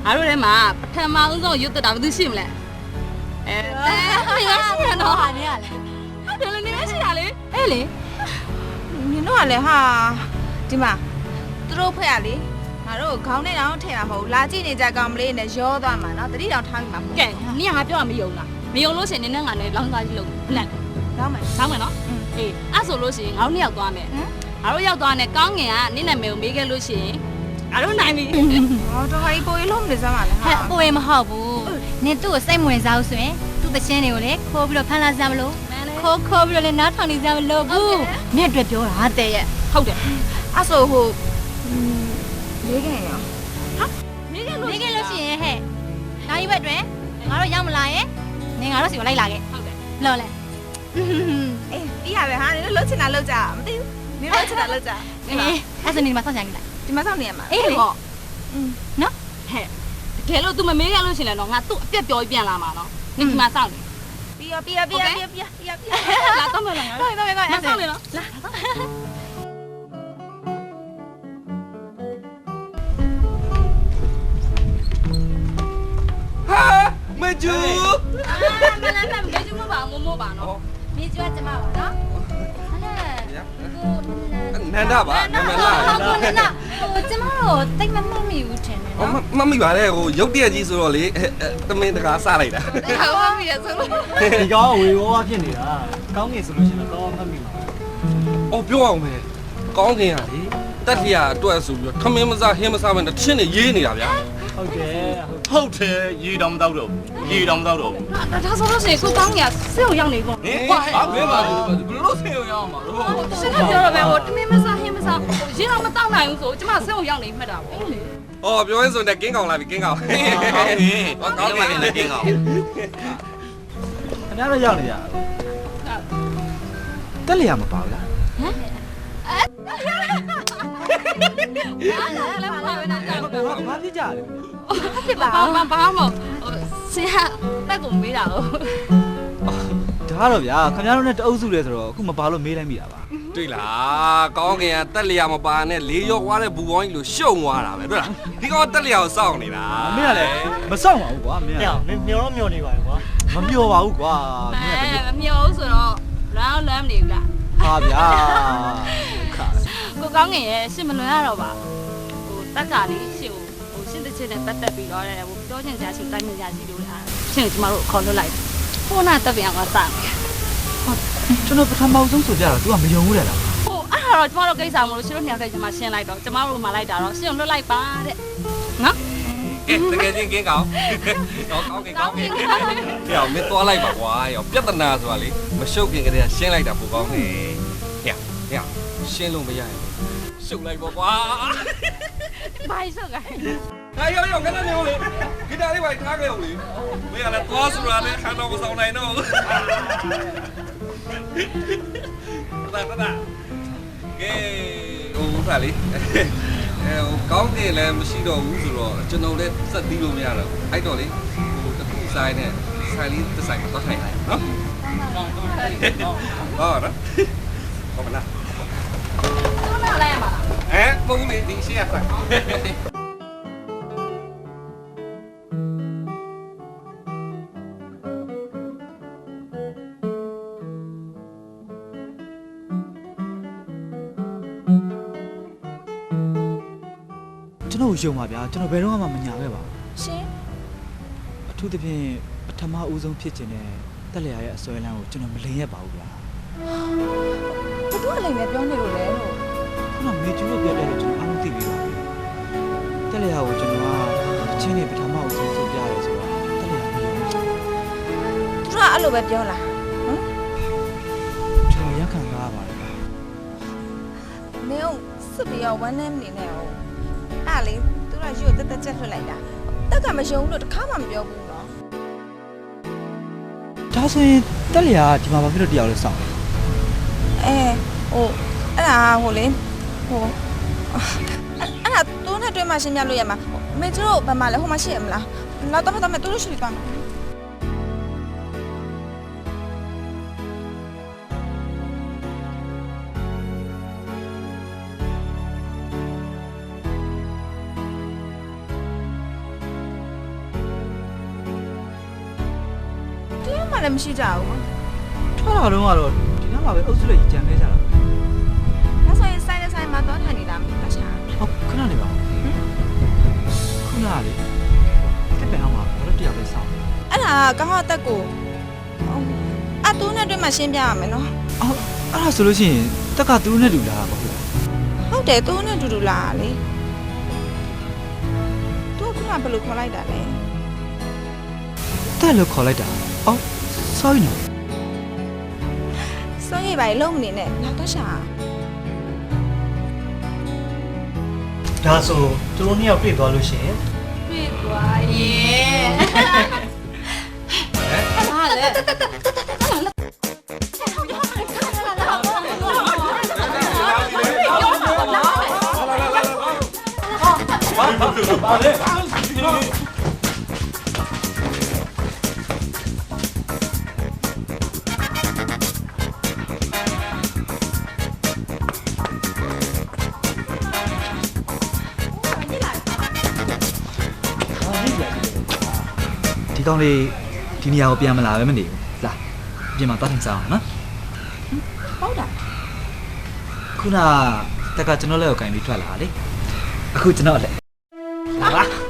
ငါတို့ထဲမှာပထမဦးဆုံးရွတ်တာဘာသူရှိမလဲနေရရှိရနော်ဟာနေရလေဟုတ်တယ်လေနေရရှိရလေအဲ့လေ နင်တို့ကလည်းဟာဒီမှာသူတို့ဖွဲ့ရလေငါတို့ခေါင်းနဲ့တောင်ထည့်တာမဟုတ်လာကြည့်နေကြကောင်မလေးနဲ့ရောသွားမှာနော်တတိတောင်ထားမိမှာမဟုတ် ကဲနင်ကငါပြောမယုံလားမယုံလို့ရှိရင်နင်နဲ့ငါနဲ့လောင်းသားကြီးလုံးလက် ကောင်းမယ် ဆောင်းမယ်နော်အေးအဲ့ဆိုလို့ရှိရင်ငါတို့နှစ်ယောက်သွားမယ်ငါတို့ရောက်သွားနဲ့ကောင်းငင်ကနင့်နာမည်ကိုမေးခဲ့လို့ရှိရင်ငါတို့နိုင်ပြီ ဟောတော့ဟိုပိုးလုံးမနေစမ်းပါလားဟာ ဟဲ့ပိုရင်မဟုတ်ဘူးနင်သူ့ကိုစိတ်မဝင်စားဘူးဆိုရင်သူ့တချင်းတွေကိုလေခိုးပြီးတော့ဖမ်းလာစမ်းမလို့ခိုးပြီးတော့လေနားထောင်နေစမ်းမလို့ဘူးနင့်အတွက်ပြောတာတဲ့ရဲ့ ဟုတ်တယ် အဲ့ဆိုဟိုလေးခင်ရော မေးခဲ့လို့ နေခဲ့လို့ရှိရင်ဟဲ့နိုင်ဘက်တွင်ငါတို့ရောက်မလာရင်နင်ငါတို့စီကိုလိုက်လာခဲ့ ဟုတ်တယ် လော်လဲ အေးပြီးရပဲဟာနင်တို့လှုပ်ချင်တာလှုပ်ကြမသိဘူးနင်လှုပ်ချင်တာလှုပ်ကြ အေးအဲ့ဆိုနေမှာဆောက်ချင်လိုက် ဒီမှာစောင့်နေရမှာ အေးဟော နော် ဟဲ့တကယ်လို့ तू မမေးခဲ့လို့ရှိရင်လည်းတော့ငါသူ့အပြက်ပြောပြီးပြန်လာမှာနော်နင်ဒီမှာစောင့်နေ ပြီးရပြီးရ လာတော့မလားငါ တော့တော့တော့ ငါစောင့်နေနော်လာ ဟာမကျူ မလာနဲ့မေးချင်မပါမမို့ပါနော် နေကျွတ်ကြမှာပါနော်ဟဲ့ နန္ဒပါနာမည်လား ဟိုကျမတို့တိတ်မမှတ်မိဘူးထင်တယ်နော် မမိပါနဲ့ဟိုရုပ်တရက်ကြီးဆိုတော့လေတမင်တကာစလိုက်တာ ဟုတ်ပြီဆိုလို့ ဒီကောင်ဝေဝါဖြစ်နေတာကောင်းငင်ဆိုလို့ရှိရင်တော့မှတ်မိမှာ အော်ပြောအောင်မယ်ကောင်းခင်ရလေတက်လျာအတွက်ဆိုပြီးတော့ထမင်းမစားဟင်းမစားမနဲ့တချင်းနေရေးနေတာဗျာ ဟုတ်တယ် ဟုတ်တယ်ရေတောင်မတော့တော့ရေတောင်မတော့တော့ ဒါဆိုလို့ရှိရင်ကိုကောင်းကြီးကစိတ်ကိုရောက်နေပေါ့ ဟင်ဘာဘယ်မှာဘယ်လိုဆင်းရအောင်မှာလို့ စစ်ကပြောတော့ပဲဟိုတမင်မစားဟင်းမစားရေတော့မတောက်နိုင်ဘူးဆိုကျမစိတ်ကိုရောက်နေမှတ်တာပေါ့လေ အော်ပြောရင်ဆိုနေကင်းကောင်လာပြီကင်းကောင် ကောင်းပြီကောင်းပြီလည်းကင်းကောင်း ခင်ဗျားတို့ရောက်နေရတက်လျာမပါဘူးလား အားလည်းမပါဘဲနဲ့ကြောက်တော့ ဘာဖြစ်ကြလဲ ဖြစ်ပါဘာမဟုတ်ဆရာတက်ကိုမေးတာဟုတ် ဒါတော့ဗျာခင်ဗျားတို့နဲ့တအုပ်စုလဲဆိုတော့အခုမပါလို့မေးလိုက်မိတာပါ တွေ့လားကောင်းခင်ကတက်လျာမပါနဲ့လေးရောွားတဲ့ဘူပေါင်းကြီးလို့ရှုံသွားတာပဲတွေ့လားဒီကောင်တက်လျာကိုစောင့်နေတာ မင်းကလည်းမစောင့်ပါဘူးကွာမင်းက ။ညမျောတော့မျောနေပါလေကွာ မမျောပါဘူးကွာမင်းက မမျောဘူးဆိုတော့လမ်းလမ်းနေဘူးလား ဟာဗျာခါ ကိုကောင်းငင်ရဲ့ရှင်းမလွန်ရတော့ပါဟိုတက်ကလေးရှင်းဟိုရှင်းတဲ့ချင်းနဲ့ပတ်သက်ပြီးတော့ဟိုပြောချင်ကြရှိတိုင်းချင်ကြရှိလို့လားရှင်းကျမတို့ခေါ်လွတ်လိုက်ဟိုနာတက်ပြန်ကစမယ် ကျွန်တော်ပထမဆုံးဆိုကြတော့ तू ကမယုံဘူးလေလား ဟိုအဲ့ဒါတော့ကျမတို့ကိစ္စမလို့ရှင်းလို့နှစ်ယောက်တည်းကျမရှင်းလိုက်တော့ကျမတို့မှလိုက်တာတော့ရှင်းလွတ်လိုက်ပါတဲ့နော် ကဲတကယ်ချင်းကင်းကောင်တော့ကောင်းကင်ကောင်းကင်ဟဲ့အောင်မင်းသွားလိုက်ပါကွာရောပြဿနာဆိုတာလေမရှုပ်ခင်ကတည်းကရှင်းလိုက်တာပိုကောင်းတယ်ဟဲ့ရှင်းလို့မရရင်ရှုပ်လိုက်ပါကွာ ဘာရှုပ်ကဲ ဟာရောခဏနေဦးလေဂီတာလေးပါထားခဲ့အောင်လေမင်းကလည်းသွားဆိုတာလေခါတော့မဆောင်နိုင်တော့ဘူးတာကဲဟိုစားလေဟိုကောင်းတယ်လည်းမရှိတော့ဘူးဆိုတော့ကျွန်တော်လည်းစက်သီးလို့မရတော့အဲ့တော့လေဟိုတခုဆိုင်နဲ့ဆိုင်လေးတစ်ဆိုင်တော့ထိုင်လိုက်နော်ဟုတ်နော်ဟုတ်မလား သူ့နောက်လိုက်ရမှာလား ပုံနေဒီရှေ့ရဆိုင် ကျွန်တော်ယုံပါဗျာကျွန်တော်ဘယ်တော့မှမညာပဲပါ ရှင် အထူးသဖြင့်ပထမဦးဆုံးဖြစ်ခြင်းနဲ့တက်လျာရဲ့အစွဲလမ်းကိုကျွန်တော်မလင်ရက်ပါဘူးဗျာ ဘသူကလည်းပဲပြောနေလို့လေလို့ ခုနမေကျူလို့ပြောပြလို့ကျွန်တော်အားလုံးသိပြီးပါပြီတက်လျာကိုကျွန်တော်ကအချင်းနဲ့ပထမဦးဆုံးဆိုပြရဲဆိုတော့တက်လျာမယုံဘူး သူကအဲ့လိုပဲပြောလား ကျွန်တော်ရက်ခံကားပါတယ်ဗျာ နင်စစ်ပြီးတော့ဝမ်းနဲ့နေနေအောင်အဲ့လေသူကရွတ်တက်တက်ချက်လွှတ်လိုက်တာတက်ကမယုံလို့တခါမှမပြောဘူးနော် ဒါဆိုရင်တက်လျာကဒီမှာဘာဖြစ်လို့တရားလဲစောင့်လဲ ဟိုအဲ့ဒါဟိုလေဟိုအဲ့ဒါသူနဲ့တွေ့မှရှင်းပြလို့ရမှာမေကျတို့ဘာမှလဲဟိုမှာရှိရမလားနောက်တော့သူတို့ရှိပြီပါမယ် လည်းမရှိကြဘူး ထွက်လာတော့ကတော့ဒီနောက်မှာပဲအုပ်စုလိုက်ကြီးကြံနေကြတာ ဒါဆိုရင်ဆိုင်ဆိုင်မှာတော့ထိုင်နေတာမတခြား ဟုတ်ခဏနေပါခုနကလေတက်ပင်အောင်မှာဘာလို့တရားပဲစောင်း အဲ့ဒါကောင်းအသက်ကိုအတူနဲ့တွေ့မှရှင်းပြရမယ်နော် အော်အဲ့ဒါဆိုလို့ရှိရင်တက်ကသူနဲ့တူလာတာပေါ့ဗျာ ဟုတ်တယ်တူနဲ့တူတူလာလေသူကဘယ်လိုခေါ်လိုက်တာလဲ တက်လို့ခေါ်လိုက်တာအော် sorry နော် စောရိပ်ပါလုံးမနေနဲ့နောက်တော့ရှာ ဒါဆိုသူတို့နှစ်ယောက်တွေ့သွားလို့ရှိရင် တွေ့သွားရဲ့ ဒီကောင်လေးဒီနေရာကိုပြန်မလာပဲမနေဘူးလာပြင်မှာသွားထိုင်စားအောင်နော် ဟုတ်တာ ခုနတက်ကကျွန်တော်လက်ကိုကင်ပြီးထွက်လာလေအခုကျွန်တော်လက်လာပါ